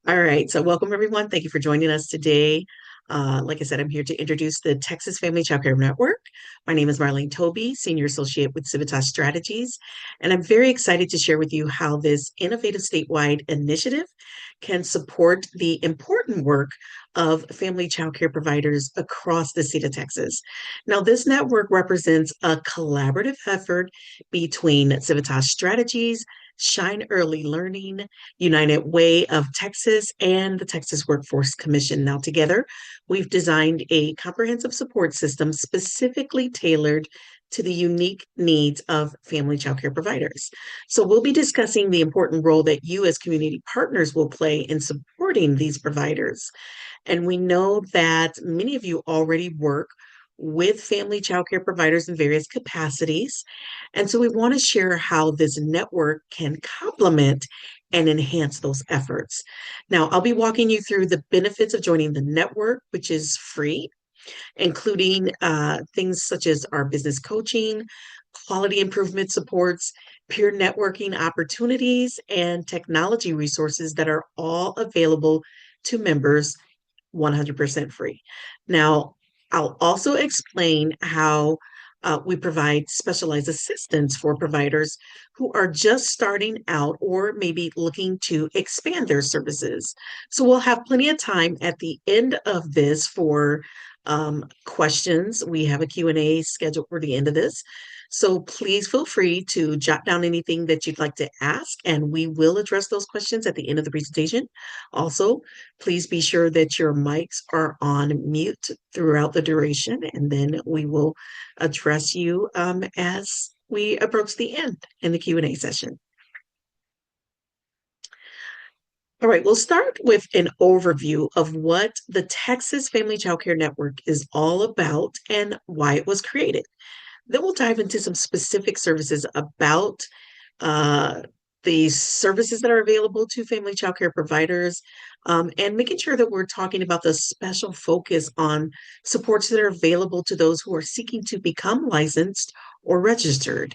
All right, so welcome everyone. Thank you for joining us today. Like I said, I'm here to introduce the Texas Family Child Care Network. My name is Marlene Toby, Senior Associate with Civitas Strategies, and I'm very excited to share with you how this innovative statewide initiative can support the important work of family child care providers across the state of Texas. Now, this network represents a collaborative effort between Civitas Strategies, Shine Early Learning, United Way of Texas, and the Texas Workforce Commission. Now, together, we've designed a comprehensive support system specifically tailored to the unique needs of family child care providers. So, we'll be discussing the important role that you, as community partners, will play in supporting these providers. And we know that many of you already work with family child care providers in various capacities. And so we want to share how this network can complement and enhance those efforts. Now, I'll be walking you through the benefits of joining the network, which is free, including things such as our business coaching, quality improvement supports, peer networking opportunities, and technology resources that are all available to members 100% free. Now, I'll also explain how we provide specialized assistance for providers who are just starting out or maybe looking to expand their services. So we'll have plenty of time at the end of this for questions. We have a Q&A scheduled for the end of this. So please feel free to jot down anything that you'd like to ask, and we will address those questions at the end of the presentation. Also, please be sure that your mics are on mute throughout the duration, and then we will address you as we approach the end in the Q&A session. All right, we'll start with an overview of what the Texas Family Child Care Network is all about and why it was created. Then we'll dive into some specific services about uh, the services that are available to family child care providers, and making sure that we're talking about the special focus on supports that are available to those who are seeking to become licensed or registered.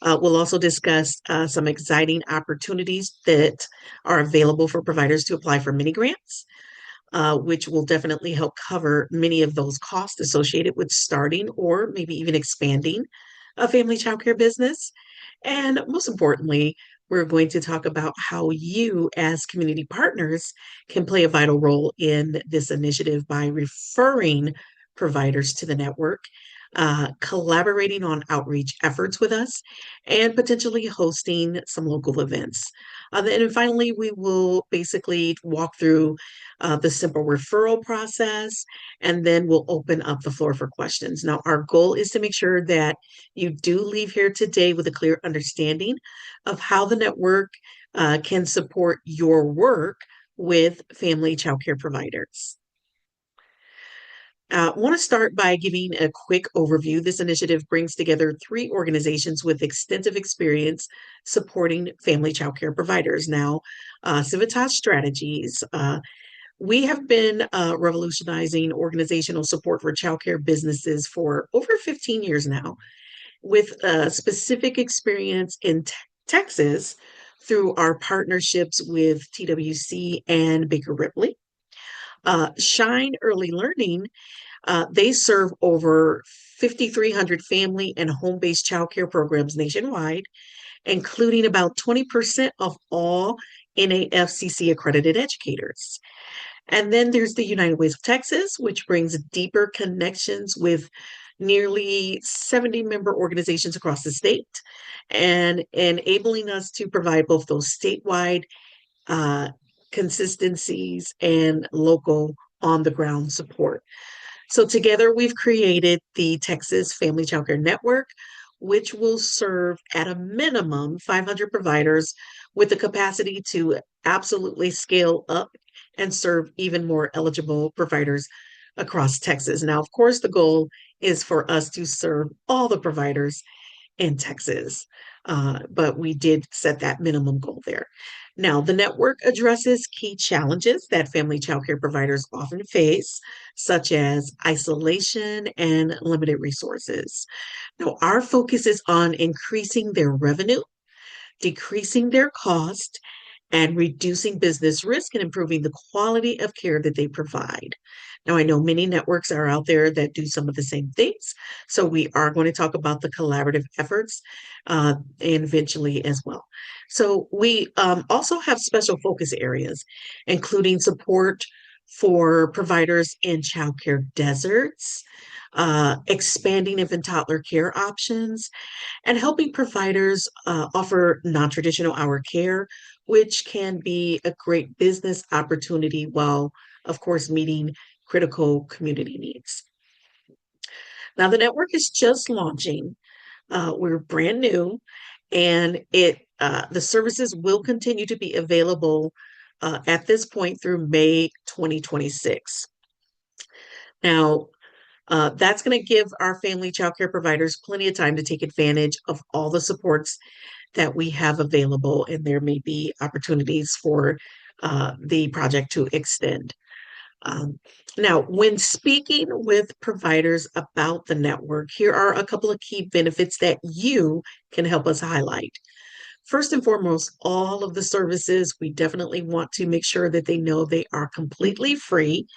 We'll also discuss some exciting opportunities that are available for providers to apply for mini grants, which will definitely help cover many of those costs associated with starting or maybe even expanding a family childcare business. And most importantly, we're going to talk about how you, as community partners, can play a vital role in this initiative by referring providers to the network, collaborating on outreach efforts with us, and potentially hosting some local events. And finally, we will basically walk through the simple referral process, and then we'll open up the floor for questions. Now, our goal is to make sure that you do leave here today with a clear understanding of how the network can support your work with family child care providers. I want to start by giving a quick overview. This initiative brings together three organizations with extensive experience supporting family child care providers. Now, Civitas Strategies, we have been revolutionizing organizational support for childcare businesses for over 15 years now, with specific experience in Texas through our partnerships with TWC and Baker Ripley. Shine Early Learning, they serve over 5,300 family and home based childcare programs nationwide, including about 20% of all NAFCC accredited educators. And then there's the United Ways of Texas, which brings deeper connections with nearly 70 member organizations across the state and enabling us to provide both those statewide uh, consistencies and local on the ground support. So together we've created the Texas Family Child Care Network, which will serve at a minimum 500 providers with the capacity to absolutely scale up and serve even more eligible providers across Texas. Now, of course, the goal is for us to serve all the providers in Texas. But we did set that minimum goal there. Now, the network addresses key challenges that family childcare providers often face, such as isolation and limited resources. Now, our focus is on increasing their revenue, decreasing their cost, and reducing business risk and improving the quality of care that they provide. Now, I know many networks are out there that do some of the same things, so we are going to talk about the collaborative efforts eventually as well. So, we also have special focus areas, including support for providers in childcare deserts, expanding infant toddler care options, and helping providers offer non traditional hour care, which can be a great business opportunity while, of course, meeting critical community needs. Now, the network is just launching. We're brand new, and the services will continue to be available at this point through May 2026. Now, that's going to give our family childcare providers plenty of time to take advantage of all the supports that we have available, and there may be opportunities for the project to extend. Um, Now, when speaking with providers about the network, here are a couple of key benefits that you can help us highlight. First and foremost, all of the services, we definitely want to make sure that they know they are completely free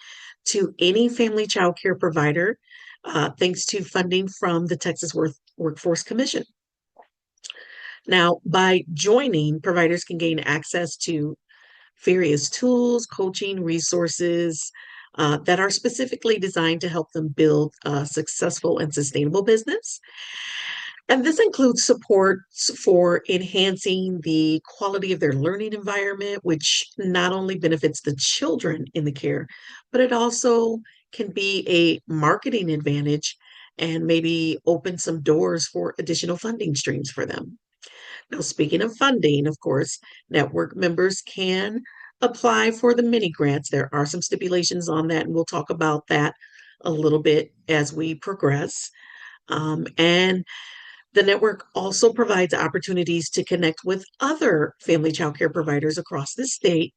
to any family child care provider, thanks to funding from the Texas Workforce Commission. Now, by joining, providers can gain access to various tools, coaching, resources that are specifically designed to help them build a successful and sustainable business. And this includes supports for enhancing the quality of their learning environment, which not only benefits the children in the care, but it also can be a marketing advantage and maybe open some doors for additional funding streams for them. Now, speaking of funding, of course, network members can apply for the mini grants. There are some stipulations on that, and we'll talk about that a little bit as we progress. And the network also provides opportunities to connect with other family child care providers across the state,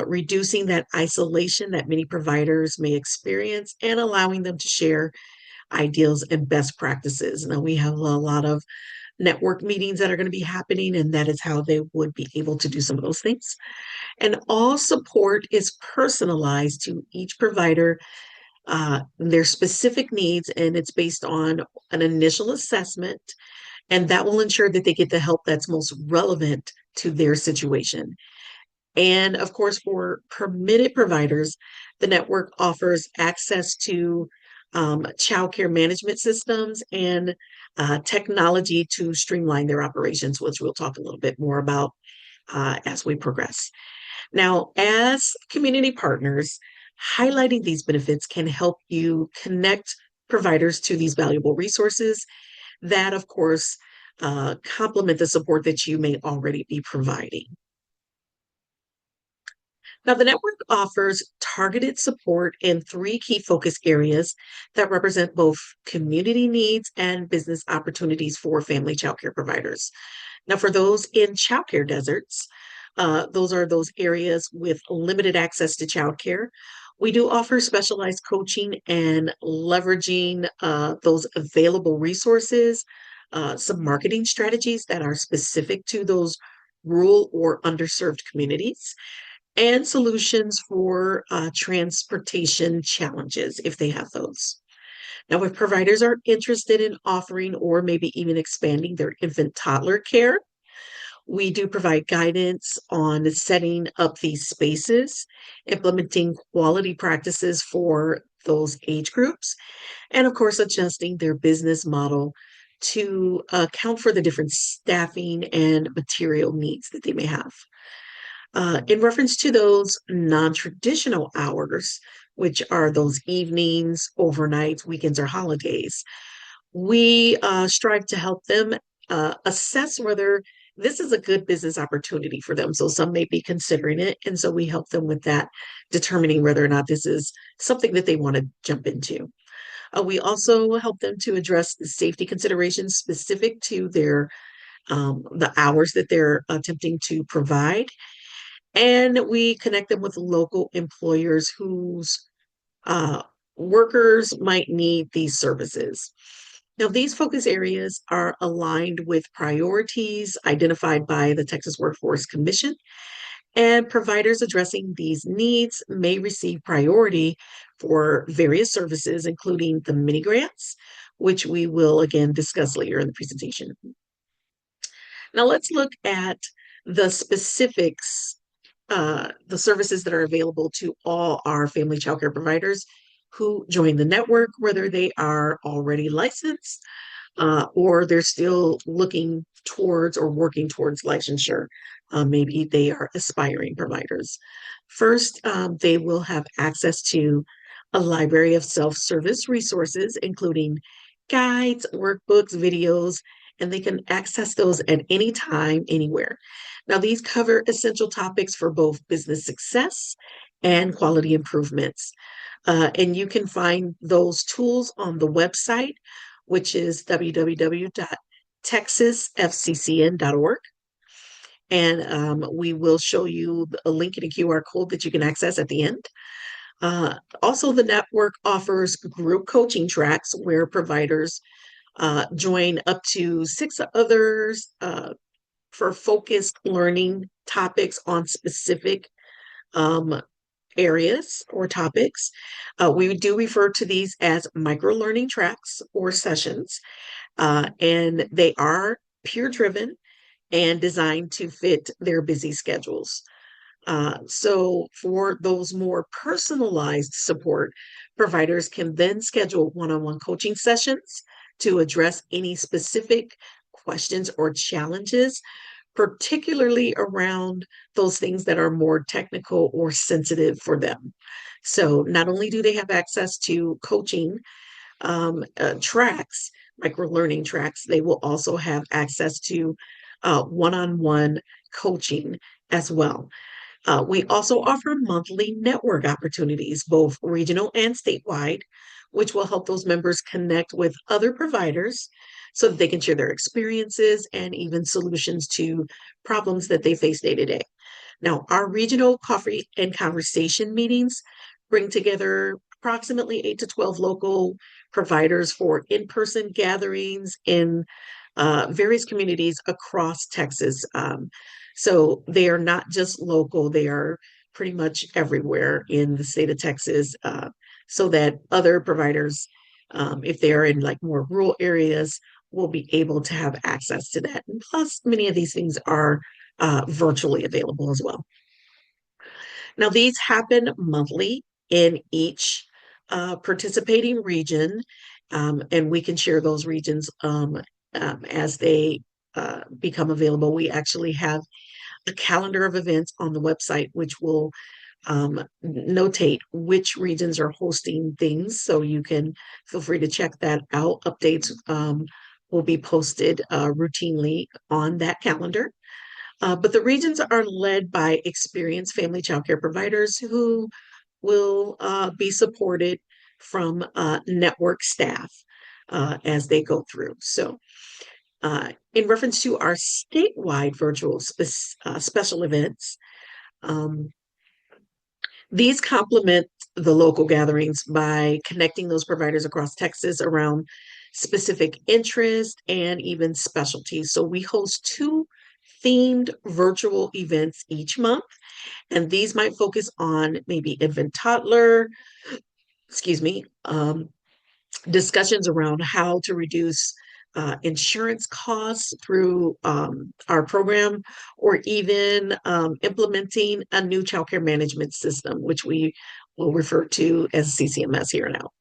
reducing that isolation that many providers may experience and allowing them to share ideals and best practices. Now, we have a lot of network meetings that are going to be happening, and that is how they would be able to do some of those things. And all support is personalized to each provider, their specific needs, and it's based on an initial assessment, and that will ensure that they get the help that's most relevant to their situation. And of course, for permitted providers, the network offers access to childcare management systems and technology to streamline their operations, which we'll talk a little bit more about as we progress. Now, as community partners, highlighting these benefits can help you connect providers to these valuable resources that, of course, complement the support that you may already be providing. Now, the network offers targeted support in three key focus areas that represent both community needs and business opportunities for family childcare providers. Now, for those in childcare deserts, those are those areas with limited access to childcare. We do offer specialized coaching and leveraging those available resources, some marketing strategies that are specific to those rural or underserved communities, and solutions for transportation challenges if they have those. Now, if providers are interested in offering or maybe even expanding their infant toddler care, we do provide guidance on setting up these spaces, implementing quality practices for those age groups, and of course, adjusting their business model to account for the different staffing and material needs that they may have. In reference to those non traditional hours, which are those evenings, overnights, weekends, or holidays, we strive to help them assess whether this is a good business opportunity for them. So some may be considering it. And so we help them with that, determining whether or not this is something that they want to jump into. We also help them to address the safety considerations specific to the hours that they're attempting to provide, and we connect them with local employers whose uh, workers might need these services. Now, these focus areas are aligned with priorities identified by the Texas Workforce Commission, And providers addressing these needs may receive priority for various services, including the mini grants, which we will again discuss later in the presentation. Now let's look at the specifics, the services that are available to all our family childcare providers who join the network, whether they are already licensed or they're still looking towards or working towards licensure. Maybe they are aspiring providers. First, they will have access to a library of self-service resources, including guides, workbooks, videos, and they can access those at any time, anywhere. Now, these cover essential topics for both business success and quality improvements. And you can find those tools on the website, which is www.texasfccn.org. And we will show you a link and a QR code that you can access at the end. Also, the network offers group coaching tracks where providers join up to 6 others for focused learning topics on specific areas or topics. We do refer to these as micro learning tracks or sessions, and they are peer driven and designed to fit their busy schedules. So, for those more personalized support, providers can then schedule one on one coaching sessions to address any specific questions or challenges, particularly around those things that are more technical or sensitive for them. So, not only do they have access to coaching tracks, micro learning tracks, they will also have access to one on one coaching as well. We also offer monthly network opportunities, both regional and statewide, which will help those members connect with other providers so that they can share their experiences and even solutions to problems that they face day to day. Now, our regional coffee and conversation meetings bring together approximately 8 to 12 local providers for in person gatherings in various communities across Texas. So they are not just local, they are pretty much everywhere in the state of Texas, so that other providers, if they are in like more rural areas, will be able to have access to that. And plus, many of these things are virtually available as well. Now, these happen monthly in each participating region, and we can share those regions as they become available. We actually have a calendar of events on the website, which will notate which regions are hosting things. So you can feel free to check that out. Updates will be posted routinely on that calendar. But the regions are led by experienced family childcare providers who will be supported from network staff as they go through. So, in reference to our statewide virtual special events, um, these complement the local gatherings by connecting those providers across Texas around specific interests and even specialties. So we host 2 themed virtual events each month, and these might focus on maybe infant toddler, excuse me, discussions around how to reduce insurance costs through our program, or even implementing a new childcare management system, which we will refer to as CCMS here now.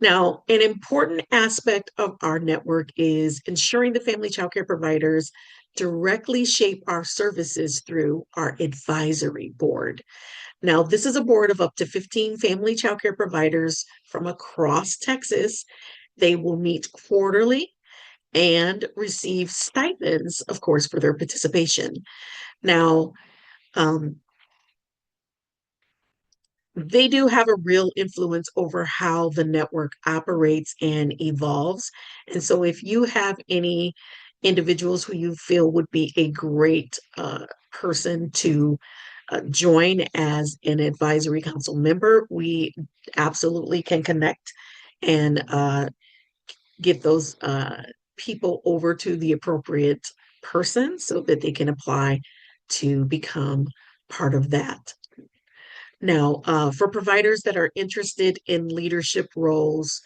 Now, an important aspect of our network is ensuring the family childcare providers directly shape our services through our advisory board. Now, this is a board of up to 15 family childcare providers from across Texas. They will meet quarterly and receive stipends, of course, for their participation. Now, they do have a real influence over how the network operates and evolves. And so, if you have any individuals who you feel would be a great person to join as an advisory council member, we absolutely can connect and get those people over to the appropriate person so that they can apply to become part of that. Now, for providers that are interested in leadership roles,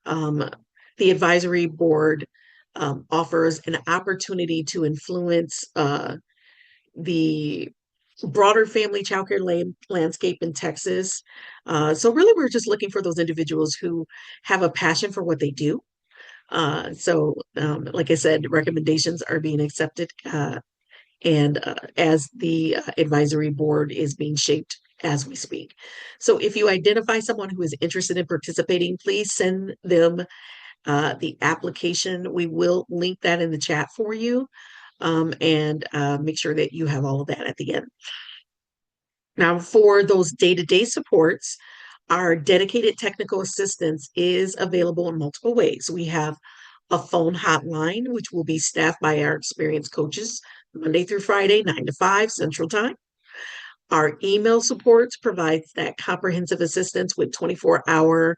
um, the advisory board offers an opportunity to influence the broader family childcare landscape in Texas. So really, we're just looking for those individuals who have a passion for what they do. Like I said, recommendations are being accepted, and as the advisory board is being shaped as we speak. So if you identify someone who is interested in participating, please send them the application. We will link that in the chat for you, and make sure that you have all of that at the end. Now, for those day-to-day supports, our dedicated technical assistance is available in multiple ways. We have a phone hotline, which will be staffed by our experienced coaches Monday through Friday, 9 to 5 Central Time. Our email supports provides that comprehensive assistance with 24-hour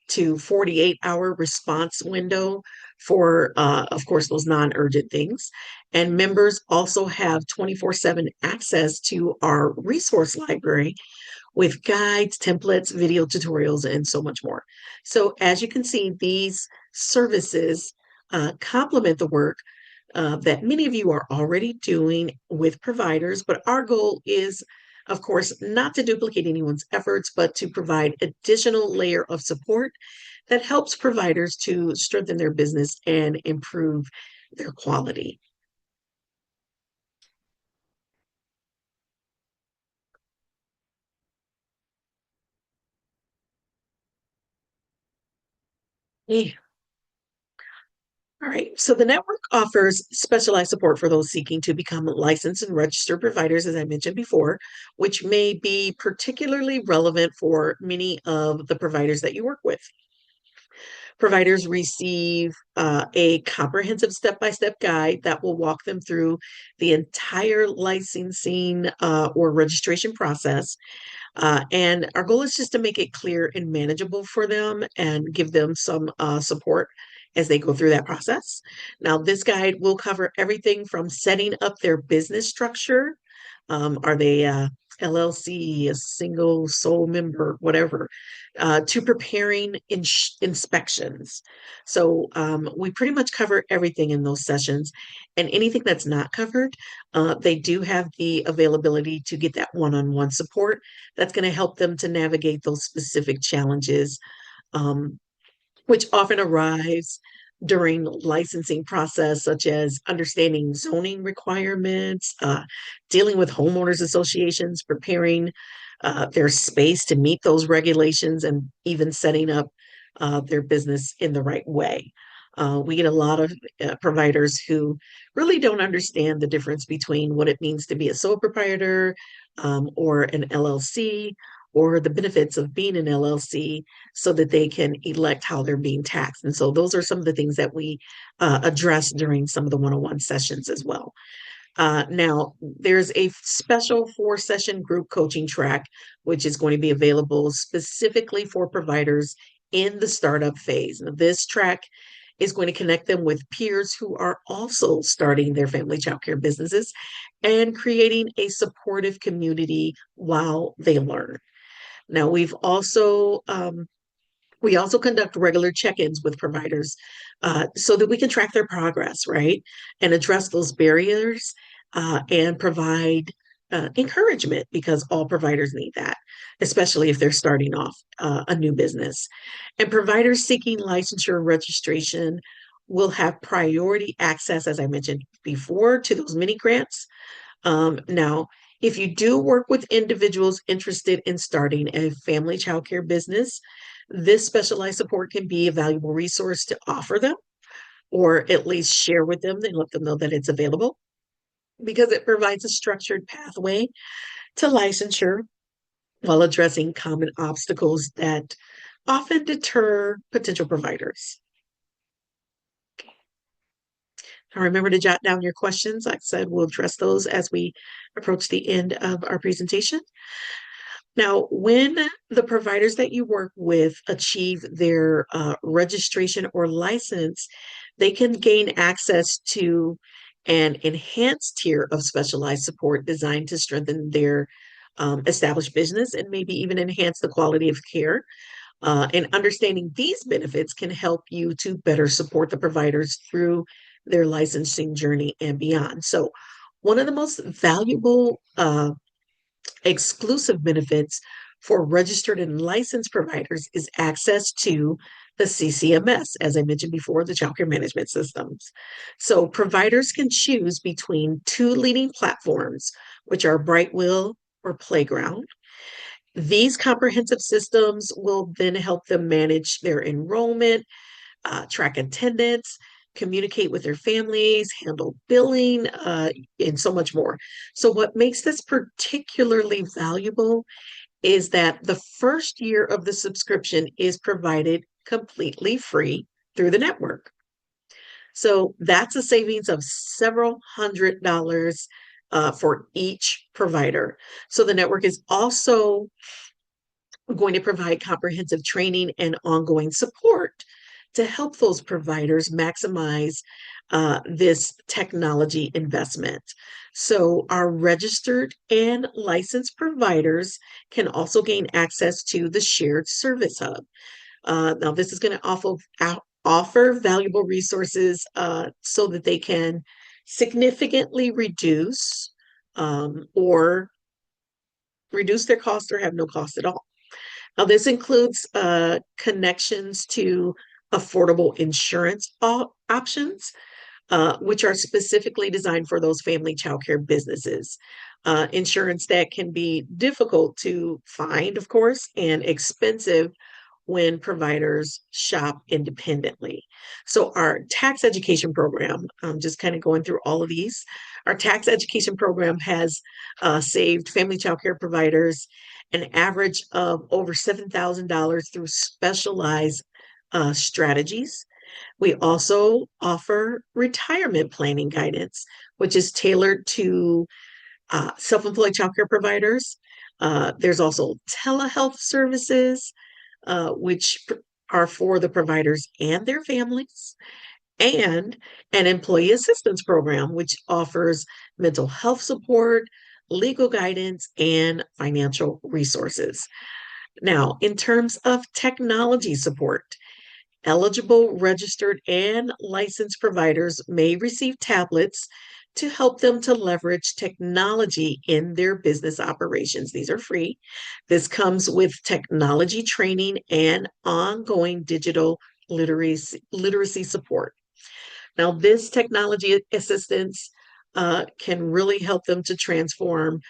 to 48-hour response window for, of course, those non-urgent things. And members also have 24/7 access to our resource library with guides, templates, video tutorials, and so much more. So as you can see, these services complement the work that many of you are already doing with providers, but our goal is, of course, not to duplicate anyone's efforts, but to provide additional layer of support that helps providers to strengthen their business and improve their quality. Yeah. All right. So the network offers specialized support for those seeking to become licensed and registered providers, as I mentioned before, which may be particularly relevant for many of the providers that you work with. Providers receive a comprehensive step-by-step guide that will walk them through the entire licensing or registration process. And our goal is just to make it clear and manageable for them and give them some support as they go through that process. Now, this guide will cover everything from setting up their business structure. Are they LLC, a single sole member, whatever, to preparing inspections. So we pretty much cover everything in those sessions. And anything that's not covered, they do have the availability to get that one-on-one support that's going to help them to navigate those specific challenges, um, which often arise during licensing process, such as understanding zoning requirements, dealing with homeowners associations, preparing their space to meet those regulations, and even setting up their business in the right way. We get a lot of providers who really don't understand the difference between what it means to be a sole proprietor, or an LLC, or the benefits of being an LLC, so that they can elect how they're being taxed. And so those are some of the things that we address during some of the one-on-one sessions as well. Now, there's a special 4-session group coaching track, which is going to be available specifically for providers in the startup phase. Now, this track is going to connect them with peers who are also starting their family childcare businesses and creating a supportive community while they learn. Now, we also conduct regular check-ins with providers so that we can track their progress, right? And address those barriers and provide encouragement, because all providers need that, especially if they're starting off a new business. And providers seeking licensure and registration will have priority access, as I mentioned before, to those mini grants. Now, if you do work with individuals interested in starting a family childcare business, this specialized support can be a valuable resource to offer them, or at least share with them and let them know that it's available, because it provides a structured pathway to licensure while addressing common obstacles that often deter potential providers. Now, remember to jot down your questions. Like I said, we'll address those as we approach the end of our presentation. Now, when the providers that you work with achieve their registration or license, they can gain access to an enhanced tier of specialized support designed to strengthen their established business and maybe even enhance the quality of care. And understanding these benefits can help you to better support the providers through their licensing journey and beyond. So, one of the most valuable exclusive benefits for registered and licensed providers is access to the CCMS, as I mentioned before, the child care management systems. So providers can choose between two leading platforms, which are Brightwheel or Playground. These comprehensive systems will then help them manage their enrollment, track attendance, communicate with their families, handle billing, and so much more. So, what makes this particularly valuable is that the first year of the subscription is provided completely free through the network. So, that's a savings of several $100s for each provider. So, the network is also going to provide comprehensive training and ongoing support to help those providers maximize this technology investment. So, our registered and licensed providers can also gain access to the shared service hub. Now, this is going to offer valuable resources so that they can significantly or reduce their cost or have no cost at all. Now, this includes connections to affordable insurance options, which are specifically designed for those family childcare businesses. Insurance that can be difficult to find, of course, and expensive when providers shop independently. So, our tax education program, just kind of going through all of these, our tax education program has saved family childcare providers an average of over $7,000 through specialized strategies. We also offer retirement planning guidance, which is tailored to self employed childcare providers. There's also telehealth services, which are for the providers and their families, and an employee assistance program, which offers mental health support, legal guidance, and financial resources. Now, in terms of technology support, eligible, registered, and licensed providers may receive tablets to help them to leverage technology in their business operations. These are free. This comes with technology training and ongoing digital literacy support. Now, this technology assistance can really help them to transform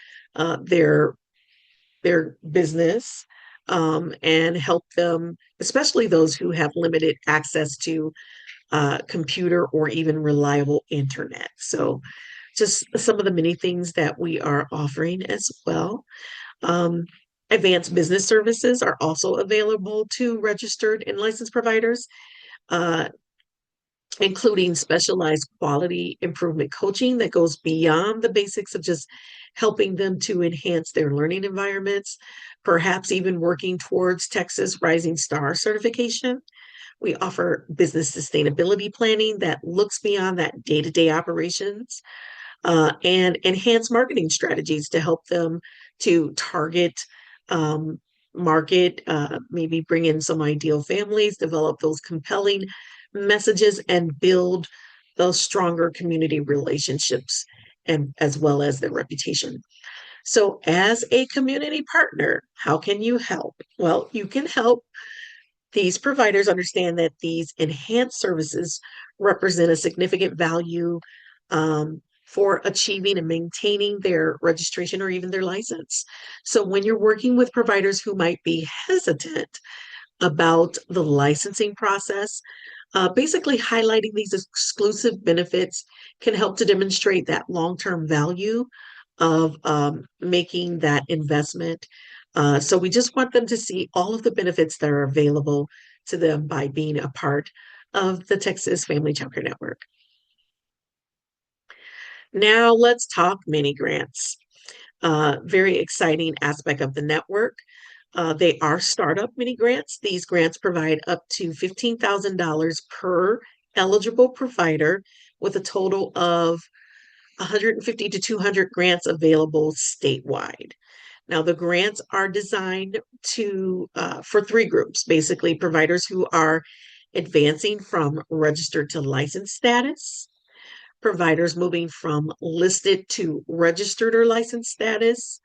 their business and help them, especially those who have limited access to computer or even reliable internet. So, just some of the many things that we are offering as well. Um, Advanced business services are also available to registered and licensed providers, uh, including specialized quality improvement coaching that goes beyond the basics of just helping them to enhance their learning environments, perhaps even working towards Texas Rising Star certification. We offer business sustainability planning that looks beyond that day to day operations and enhance marketing strategies to help them to target um, market, maybe bring in some ideal families, develop those compelling messages, and build those stronger community relationships and as well as their reputation. So, as a community partner, how can you help? Well, you can help these providers understand that these enhanced services represent a significant value for achieving and maintaining their registration or even their license. So, when you're working with providers who might be hesitant about the licensing process, basically highlighting these exclusive benefits can help to demonstrate that long term value of making that investment. So we just want them to see all of the benefits that are available to them by being a part of the Texas Family Childcare Network. Now let's talk mini grants. Very exciting aspect of the network. They are startup mini grants. These grants provide up to $15,000 per eligible provider with a total of 150 to 200 grants available statewide. Now, the grants are designed for three groups, basically providers who are advancing from registered to licensed status, providers moving from listed to registered or licensed status,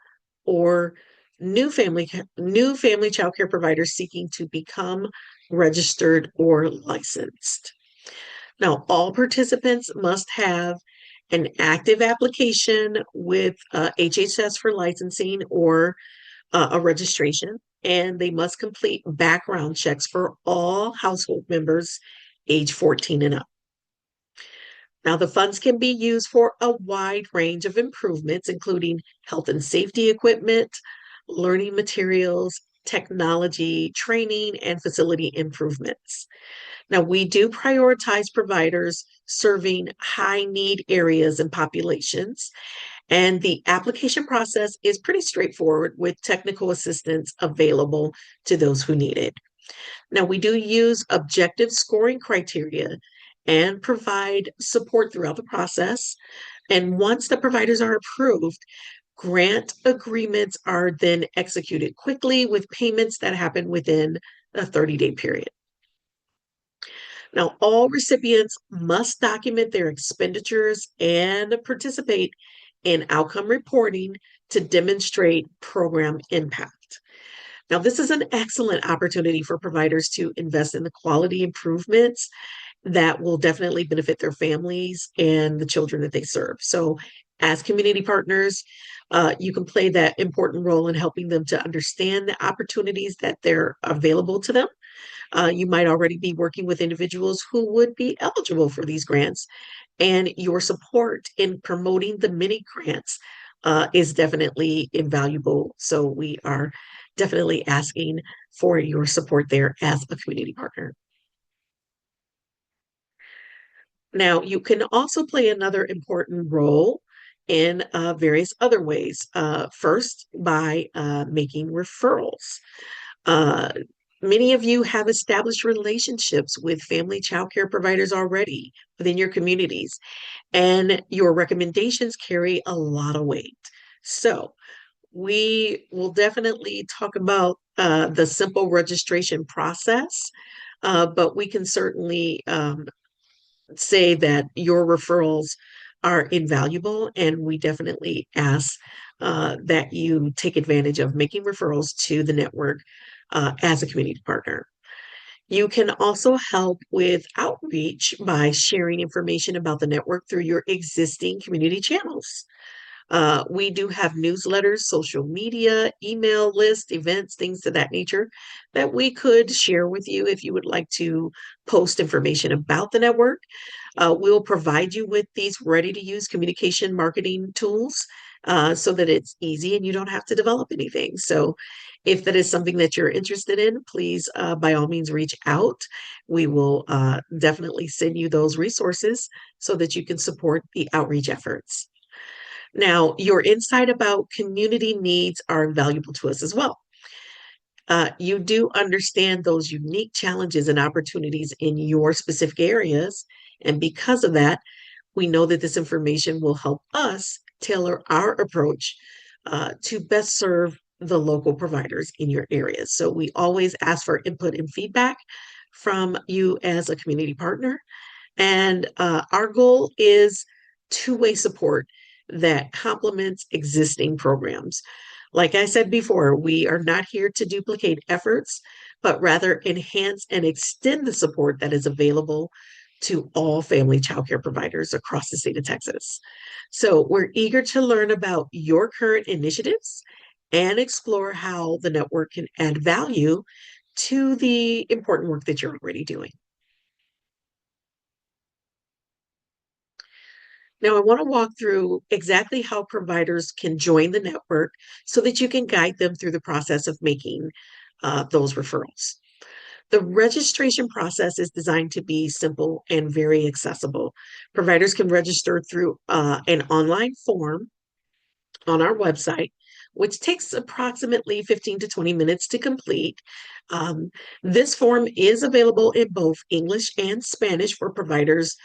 or new family child care providers seeking to become registered or licensed. Now, all participants must have an active application with HHS for licensing or a registration, and they must complete background checks for all household members age 14 and up. Now, the funds can be used for a wide range of improvements, including health and safety equipment, learning materials, technology, training, and facility improvements. Now, we do prioritize providers serving high need areas and populations, and the application process is pretty straightforward with technical assistance available to those who need it. Now, we do use objective scoring criteria and provide support throughout the process. And once the providers are approved, grant agreements are then executed quickly with payments that happen within a 30-day period. Now, all recipients must document their expenditures and participate in outcome reporting to demonstrate program impact. Now, this is an excellent opportunity for providers to invest in the quality improvements that will definitely benefit their families and the children that they serve. So, as community partners, you can play that important role in helping them to understand the opportunities that they're available to them. You might already be working with individuals who would be eligible for these grants, and your support in promoting the mini grants is definitely invaluable. So, we are definitely asking for your support there as a community partner. Now, you can also play another important role in various other ways. First, by making referrals. Uh, Many of you have established relationships with family child care providers already within your communities, and your recommendations carry a lot of weight. So, we will definitely talk about the simple registration process, but we can certainly say that your referrals are invaluable, and we definitely ask that you take advantage of making referrals to the network as a community partner. You can also help with outreach by sharing information about the network through your existing community channels. We do have newsletters, social media, email list, events, things of that nature that we could share with you if you would like to post information about the network. We'll provide you with these ready to use communication marketing tools so that it's easy and you don't have to develop anything. So, if that is something that you're interested in, please, by all means, reach out. We will definitely send you those resources so that you can support the outreach efforts. Now, your insight about community needs are invaluable to us as well. You do understand those unique challenges and opportunities in your specific areas. And because of that, we know that this information will help us tailor our approach to best serve the local providers in your areas. So we always ask for input and feedback from you as a community partner. And our goal is two-way support that complements existing programs. Like I said before, we are not here to duplicate efforts, but rather enhance and extend the support that is available to all family childcare providers across the state of Texas. So we're eager to learn about your current initiatives and explore how the network can add value to the important work that you're already doing. Now, I want to walk through exactly how providers can join the network so that you can guide them through the process of making those referrals. The registration process is designed to be simple and very accessible. Providers can register through an online form on our website, which takes approximately 15 to 20 minutes to complete. This form is available in both English and Spanish for providers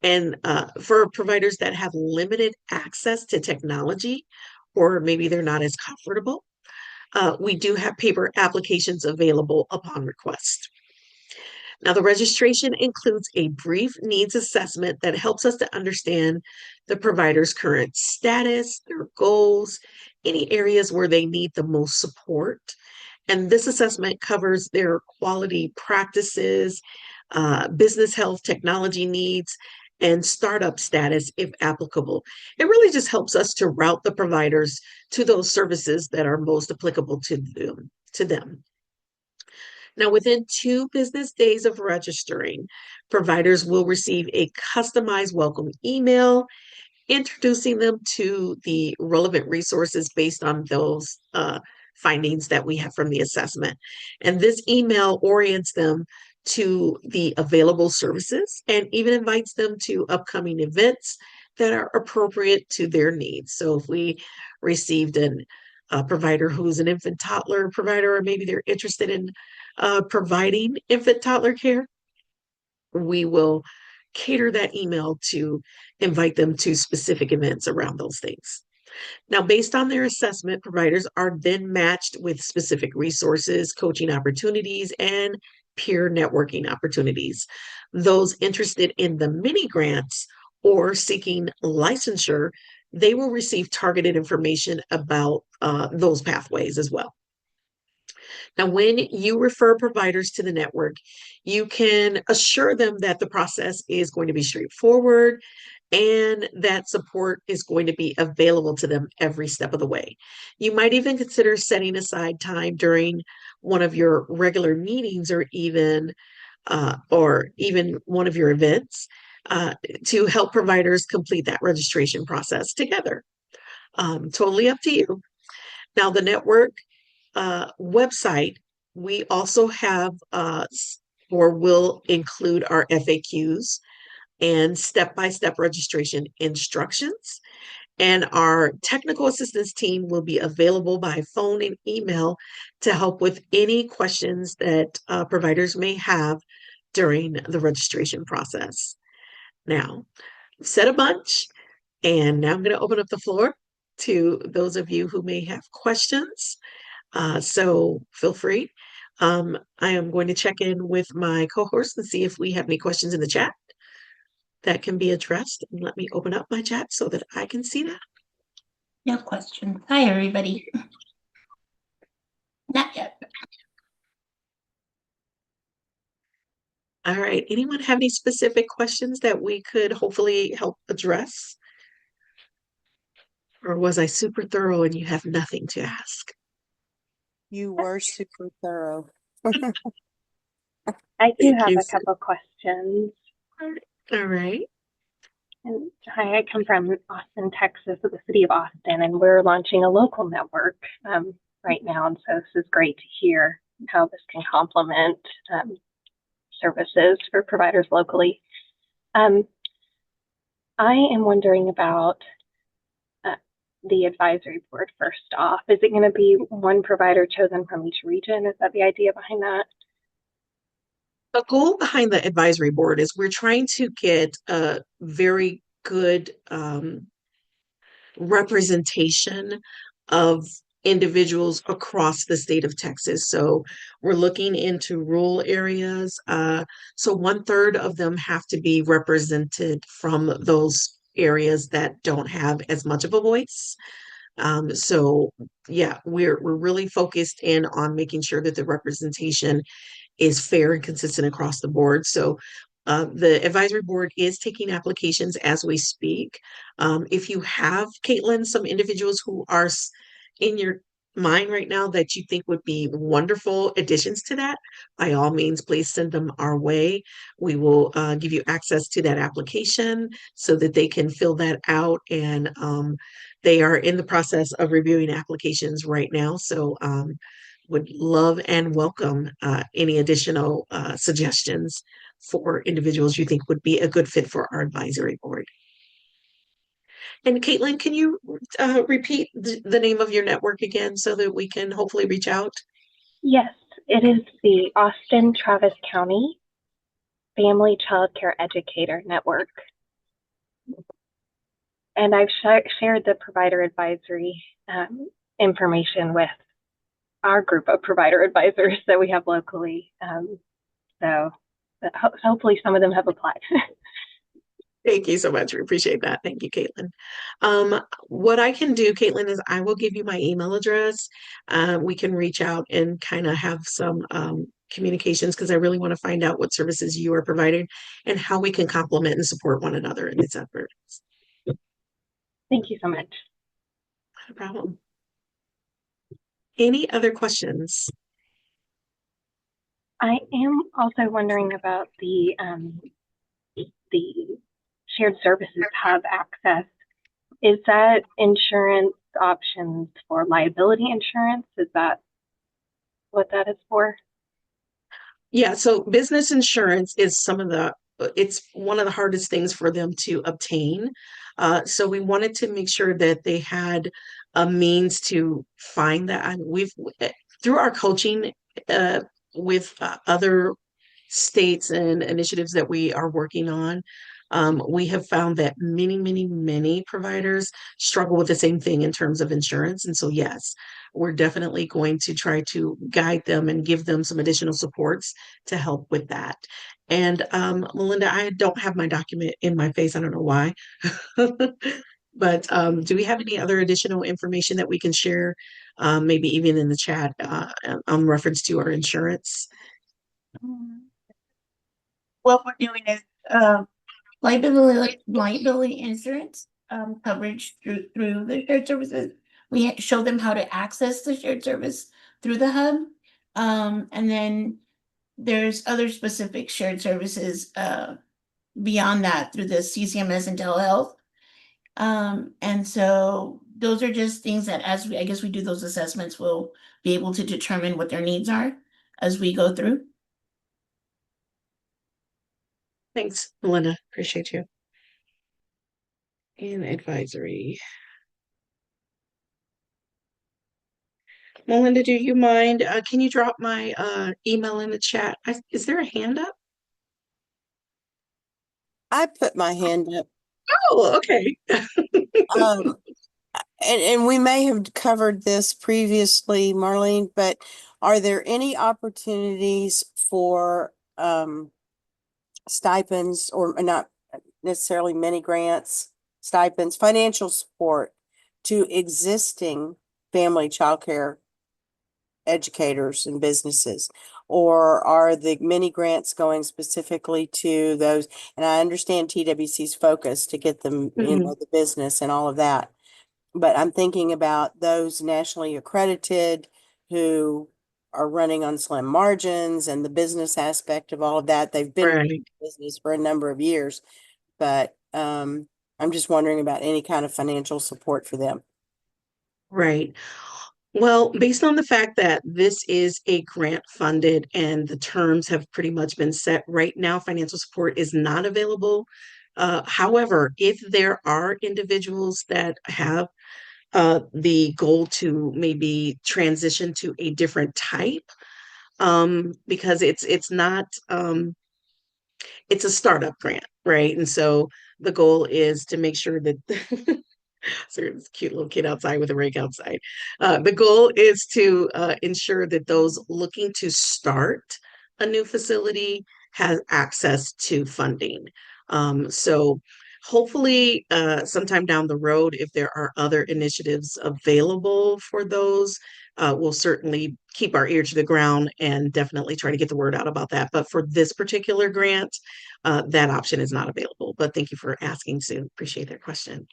And for providers that have limited access to technology, or maybe they're not as comfortable, we do have paper applications available upon request. Now, the registration includes a brief needs assessment that helps us to understand the provider's current status, their goals, any areas where they need the most support. And this assessment covers their quality practices, business health technology needs, and startup status if applicable. It really just helps us to route the providers to those services that are most applicable to them. Now, within 2 business days of registering, providers will receive a customized welcome email introducing them to the relevant resources based on those findings that we have from the assessment. And this email orients them to the available services and even invites them to upcoming events that are appropriate to their needs. So if we received a provider who's an infant toddler provider, or maybe they're interested in providing infant toddler care, we will cater that email to invite them to specific events around those things. Now, based on their assessment, providers are then matched with specific resources, coaching opportunities, and peer networking opportunities. Those interested in the mini grants or seeking licensure, they will receive targeted information about those pathways as well. Now, when you refer providers to the network, you can assure them that the process is going to be straightforward and that support is going to be available to them every step of the way. You might even consider setting aside time during one of your regular meetings or even one of your events to help providers complete that registration process together. Totally up to you. Now, the network website, we also have or will include our FAQs and step-by-step registration instructions. And our technical assistance team will be available by phone and email to help with any questions that providers may have during the registration process. Now, I've said a bunch, and now I'm going to open up the floor to those of you who may have questions. So feel free. I am going to check in with my co-host and see if we have any questions in the chat that can be addressed. And let me open up my chat so that I can see that. No questions. Hi, everybody. Not yet. All right. Anyone have any specific questions that we could hopefully help address? Or was I super thorough and you have nothing to ask? You were super thorough. I do Thank have you, a couple questions. All right. And hi, I come from Austin, Texas, the city of Austin, and we're launching a local network right now. And so this is great to hear how this can complement services for providers locally. I am wondering about the advisory board first off. Is it going to be one provider chosen from each region? Is that the idea behind that? The goal behind the advisory board is we're trying to get a very good representation of individuals across the state of Texas. So we're looking into rural areas. So 1/3 of them have to be represented from those areas that don't have as much of a voice. So yeah, we're really focused in on making sure that the representation is fair and consistent across the board. So the advisory board is taking applications as we speak. If you have, Caitlin, some individuals who are in your mind right now that you think would be wonderful additions to that, by all means, please send them our way. We will give you access to that application so that they can fill that out. And they are in the process of reviewing applications right now. So would love and welcome any additional suggestions for individuals you think would be a good fit for our advisory board. And Caitlin, can you repeat the name of your network again so that we can hopefully reach out? Yes, it is the Austin Travis County Family Child Care Educator Network. And I've shared the provider advisory information with our group of provider advisors that we have locally. So hopefully some of them have applied. Thank you so much. We appreciate that. Thank you, Caitlin. What I can do, Caitlin, is I will give you my email address. We can reach out and kind of have some communications because I really want to find out what services you are providing and how we can complement and support one another in this effort. Thank you so much. No problem. Any other questions? I am also wondering about the shared services hub access. Is that insurance options for liability insurance? Is that what that is for? Yeah, so business insurance is it's one of the hardest things for them to obtain. So we wanted to make sure that they had a means to find that. Through our coaching with other states and initiatives that we are working on, we have found that many providers struggle with the same thing in terms of insurance. And so, yes, we're definitely going to try to guide them and give them some additional supports to help with that. And Melinda, I don't have my document in my face. I don't know why. But do we have any other additional information that we can share, maybe even in the chat, on reference to our insurance? What we're doing is liability insurance coverage through the shared services. We show them how to access the shared service through the hub. And then there's other specific shared services beyond that through the CCMS and telehealth. And so those are just things that I guess we do those assessments, we'll be able to determine what their needs are as we go through. Thanks, Melinda. Appreciate you. And advisory. Melinda, do you mind? Can you drop my email in the chat? Is there a hand up? I put my hand up. Oh, okay. Um, and we may have covered this previously, Marlene, but are there any opportunities for stipends, or not necessarily mini grants, stipends, financial support to existing family childcare educators and businesses? Or are the mini grants going specifically to those? And I understand TWC's focus to get them, the business and all of that. But I'm thinking about those nationally accredited who are running on slim margins and the business aspect of all of that. They've been Right. in business for a number of years, but I'm just wondering about any kind of financial support for them. Right. Well, based on the fact that this is a grant funded and the terms have pretty much been set right now, financial support is not available. However, if there are individuals that have the goal to maybe transition to a different type, because it's not it's a startup grant, right? And so the goal is to make sure that so this cute little kid outside with a rake outside. The goal is to ensure that those looking to start a new facility has access to funding. So hopefully sometime down the road, if there are other initiatives available for those, we'll certainly keep our ear to the ground and definitely try to get the word out about that. But for this particular grant, that option is not available. But thank you for asking, Sue. Appreciate that question.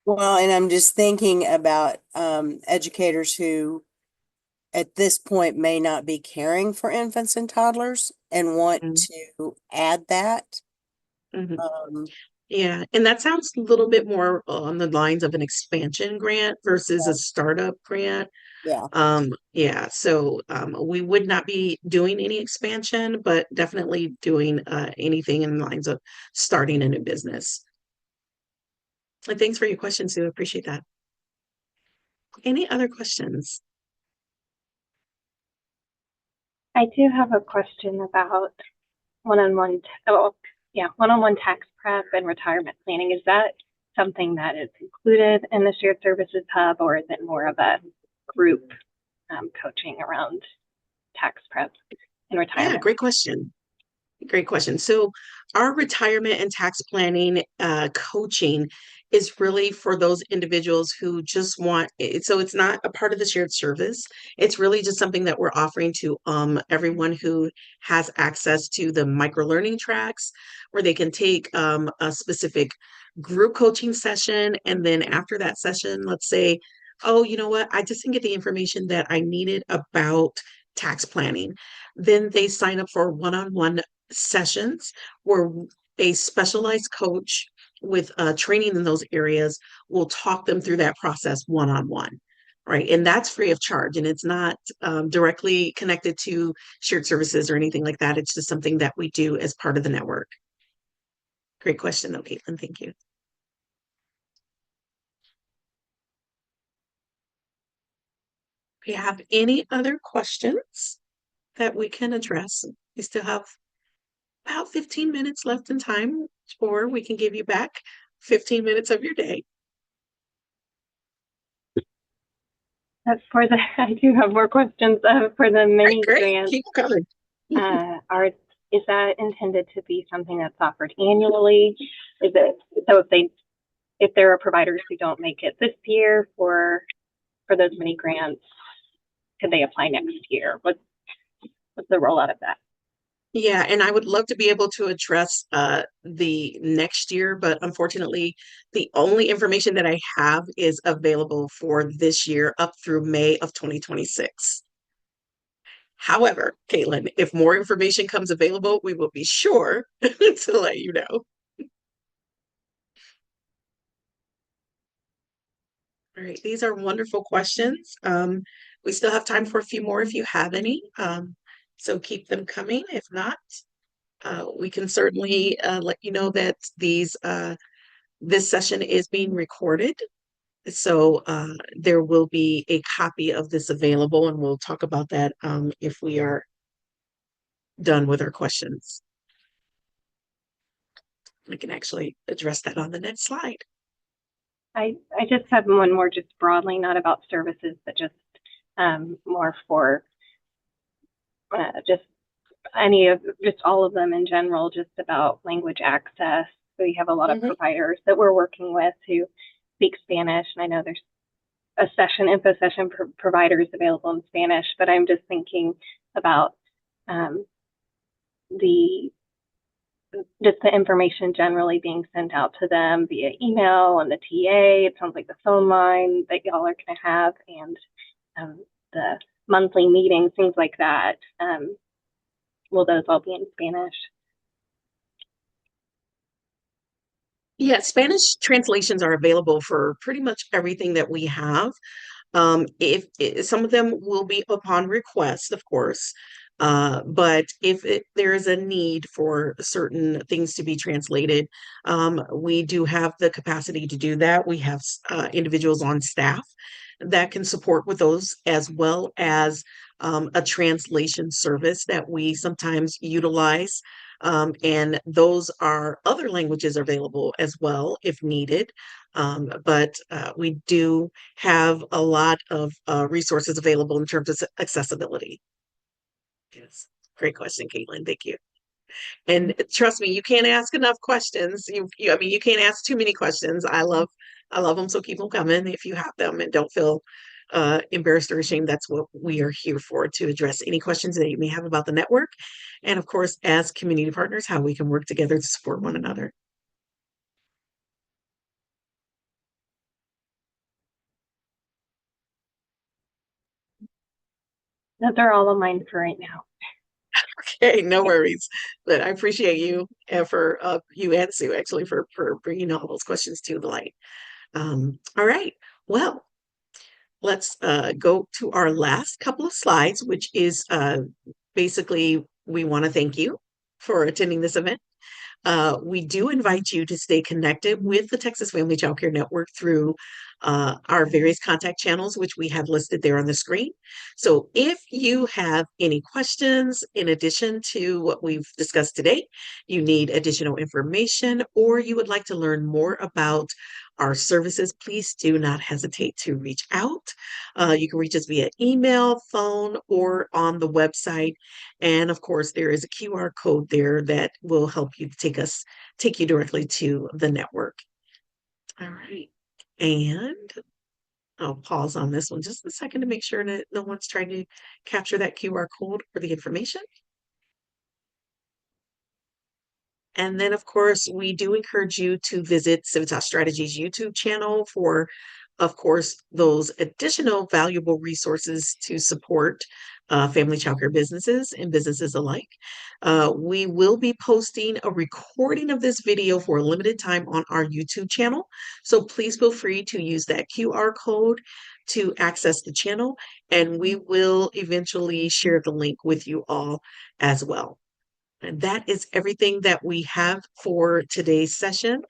Well, and I'm just thinking about educators who at this point may not be caring for infants and toddlers and want to add that. Yeah, and that sounds a little bit more on the lines of an expansion grant versus a startup grant. Yeah. Yeah, so we would not be doing any expansion, but definitely doing anything in the lines of starting a new business. And thanks for your question, Sue. Appreciate that. Any other questions? I do have a question about one-on-one tax prep and retirement planning. Is that something that is included in the shared services hub, or is it more of a group coaching around tax prep and Yeah, retirement? great question. Great question. So our retirement and tax planning coaching is really for those individuals who just want it. So it's not a part of the shared service. It's really just something that we're offering to everyone who has access to the micro learning tracks, where they can take a specific group coaching session. And then after that session, let's say, oh, you know what? I just didn't get the information that I needed about tax planning. Then they sign up for one-on-one sessions where a specialized coach with training in those areas will talk them through that process one-on-one, right? And that's free of charge, and it's not directly connected to shared services or anything like that. It's just something that we do as part of the network. Great question, though, Caitlin. Thank you. Do you have any other questions that we can address? We still have about 15 minutes left in time, or we can give you back 15 minutes of your day. For the, I do have more questions for the mini Great, grants. keep coming. Is that intended to be something that's offered annually? Is it so if there are providers who don't make it this year for those mini grants, could they apply next year? What's the rollout of that? Yeah, and I would love to be able to address the next year, but unfortunately, the only information that I have is available for this year up through May of 2026. However, Caitlin, if more information comes available, we will be sure to let you know. All right, these are wonderful questions. We still have time for a few more if you have any. So keep them coming. If not, we can certainly let you know that this session is being recorded. So there will be a copy of this available, and we'll talk about that if we are done with our questions. We can actually address that on the next slide. I just have one more, just broadly, not about services, but just more for just all of them in general, just about language access. So we have a lot of providers that we're working with who speak Spanish, and I know there's info session providers available in Spanish, but I'm just thinking about the information generally being sent out to them via email and the TA. It sounds like the phone line that y'all are going to have, and the monthly meetings, things like that. Will those all be in Spanish? Yeah, Spanish translations are available for pretty much everything that we have. If some of them will be upon request, of course, but if there is a need for certain things to be translated, we do have the capacity to do that. We have individuals on staff that can support with those, as well as a translation service that we sometimes utilize. And those are other languages available as well if needed. But we do have a lot of resources available in terms of accessibility. Yes, great question, Caitlin. Thank you. And trust me, you can't ask enough questions. I mean, you can't ask too many questions. I love them, so keep them coming if you have them, and don't feel embarrassed or ashamed. That's what we are here for, to address any questions that you may have about the network, and of course, as community partners, how we can work together to support one another. Those are all of mine for right now. Okay, no worries. But I appreciate you and for you and Sue actually for bringing all those questions to the light. All right. Well, let's go to our last couple of slides, which is basically we want to thank you for attending this event. We do invite you to stay connected with the Texas Family Child Care Network through our various contact channels, which we have listed there on the screen. So if you have any questions in addition to what we've discussed today, you need additional information, or you would like to learn more about our services, please do not hesitate to reach out. You can reach us via email, phone, or on the website. And of course, there is a QR code there that will help you take you directly to the network. All right. And I'll pause on this one just a second to make sure that no one's trying to capture that QR code or the information. And then, of course, we do encourage you to visit Civitas Strategies YouTube channel for, of course, those additional valuable resources to support family childcare businesses and businesses alike. We will be posting a recording of this video for a limited time on our YouTube channel. So please feel free to use that QR code to access the channel, and we will eventually share the link with you all as well. And that is everything that we have for today's session.